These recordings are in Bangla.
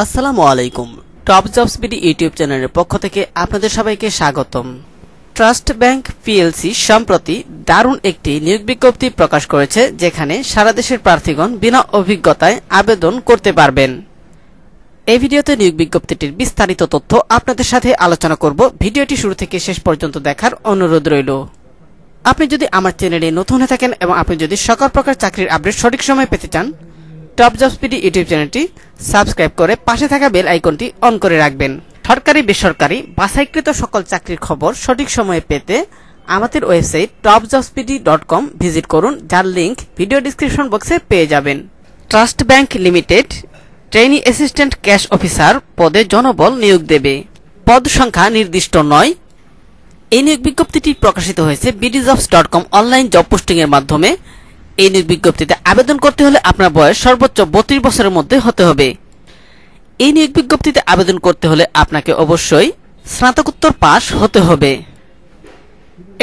আসসালামু আলাইকুম। টপ জবস বিডি ইউটিউব চ্যানেলের পক্ষ থেকে আপনাদের সবাইকে স্বাগতম। ট্রাস্ট ব্যাংক পিএলসি সম্প্রতি দারুণ একটি নিয়োগ বিজ্ঞপ্তি প্রকাশ করেছে, যেখানে সারা দেশের প্রার্থীগণ বিনা অভিজ্ঞতায় আবেদন করতে পারবেন। এই ভিডিওতে নিয়োগ বিজ্ঞপ্তিটির বিস্তারিত তথ্য আপনাদের সাথে আলোচনা করব। ভিডিওটি শুরু থেকে শেষ পর্যন্ত দেখার অনুরোধ রইল। আপনি যদি আমার চ্যানেলে নতুন হয়ে থাকেন এবং আপনি যদি সকল প্রকার চাকরির আপডেট সঠিক সময় পেতে চান, টপ জবস বিডি ইউটিউব চ্যানেলটি সাবস্ক্রাইব করে পাশে থাকা বেল আইকনটি অন করে রাখবেন। সরকারি বেসরকারি বাছাইকৃত সকল চাকরির খবর সঠিক সময়ে পেতে আমাদের ওয়েবসাইট topjobsbd.com ভিজিট করুন, যার লিংক ভিডিও ডেসক্রিপশন বক্সে পেয়ে যাবেন। Trust bank limited trainee assistant cash officer পদে জনবল নিয়োগ দেবে। পদ সংখ্যা নির্দিষ্ট নয়। এই নিয়োগ বিজ্ঞপ্তিটি প্রকাশিত হয়েছে bdjobs.com অনলাইন জব পোস্টিং এর মাধ্যমে। এই নিয়োগ বিজ্ঞপ্তিতে আবেদন করতে হলে আপনার বয়স সর্বোচ্চ 32 বছরের মধ্যে হতে হবে। এই নিয়োগ বিজ্ঞপ্তিতে আবেদন করতে হলে আপনাকে অবশ্যই স্নাতকোত্তর পাস হতে হবে।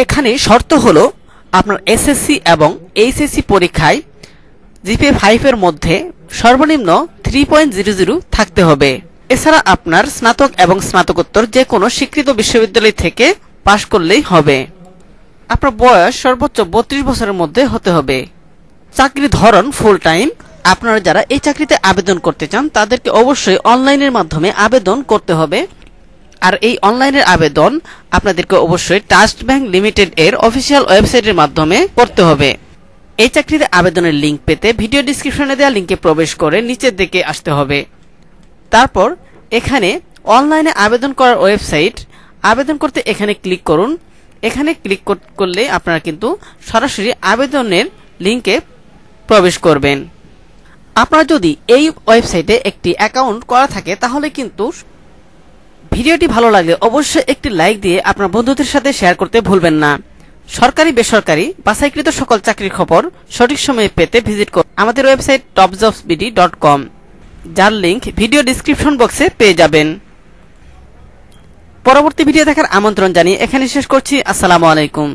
এখানে শর্ত হলো আপনার এসএসসি এবং এইচএসসি পরীক্ষায় জিপিএ 5 এর মধ্যে সর্বনিম্ন 3.00 থাকতে হবে। এছাড়া আপনার স্নাতক এবং স্নাতকোত্তর যে কোনো স্বীকৃত বিশ্ববিদ্যালয় থেকে পাশ করলেই হবে। আপনার বয়স সর্বোচ্চ 32 বছরের মধ্যে হতে হবে। চাকরির ধরন ফুল টাইম। আপনারা যারা এই চাকরিতে আবেদন করতে চান তাদেরকে অবশ্যই অনলাইনের মাধ্যমে আবেদন করতে হবে। আর এই অনলাইনের আবেদন আপনাদেরকে অবশ্যই ট্রাস্ট ব্যাংক লিমিটেড এর অফিসিয়াল ওয়েবসাইটের মাধ্যমে করতে হবে। এই চাকরিতে আবেদনের লিংক পেতে ভিডিও ডেসক্রিপশনে দেওয়া লিংকে প্রবেশ করে নিচের দিকে আসতে হবে। তারপর এখানে অনলাইনে আবেদন করার ওয়েবসাইট, আবেদন করতে এখানে ক্লিক করুন। এখানে ক্লিক করলে আপনারা কিন্তু সরাসরি আবেদনের লিংকে প্রবেশ করবেন। আপনারা যদি এই ওয়েবসাইটে একটি অ্যাকাউন্ট করা থাকে তাহলে কিন্তু ভিডিওটি ভালো লাগলে অবশ্যই একটি লাইক দিয়ে আপনার বন্ধুদের সাথে শেয়ার করতে ভুলবেন না। সরকারি বেসরকারি বাছাইকৃত সকল চাকরির খবর সঠিক সময়ে পেতে ভিজিট করুন আমাদের ওয়েবসাইট topjobsbd.com, যার লিংক ভিডিও ডেসক্রিপশন বক্সে পেয়ে যাবেন। পরবর্তী ভিডিও দেখার আমন্ত্রণ জানিয়ে এখানে শেষ করছি। আসসালামু আলাইকুম।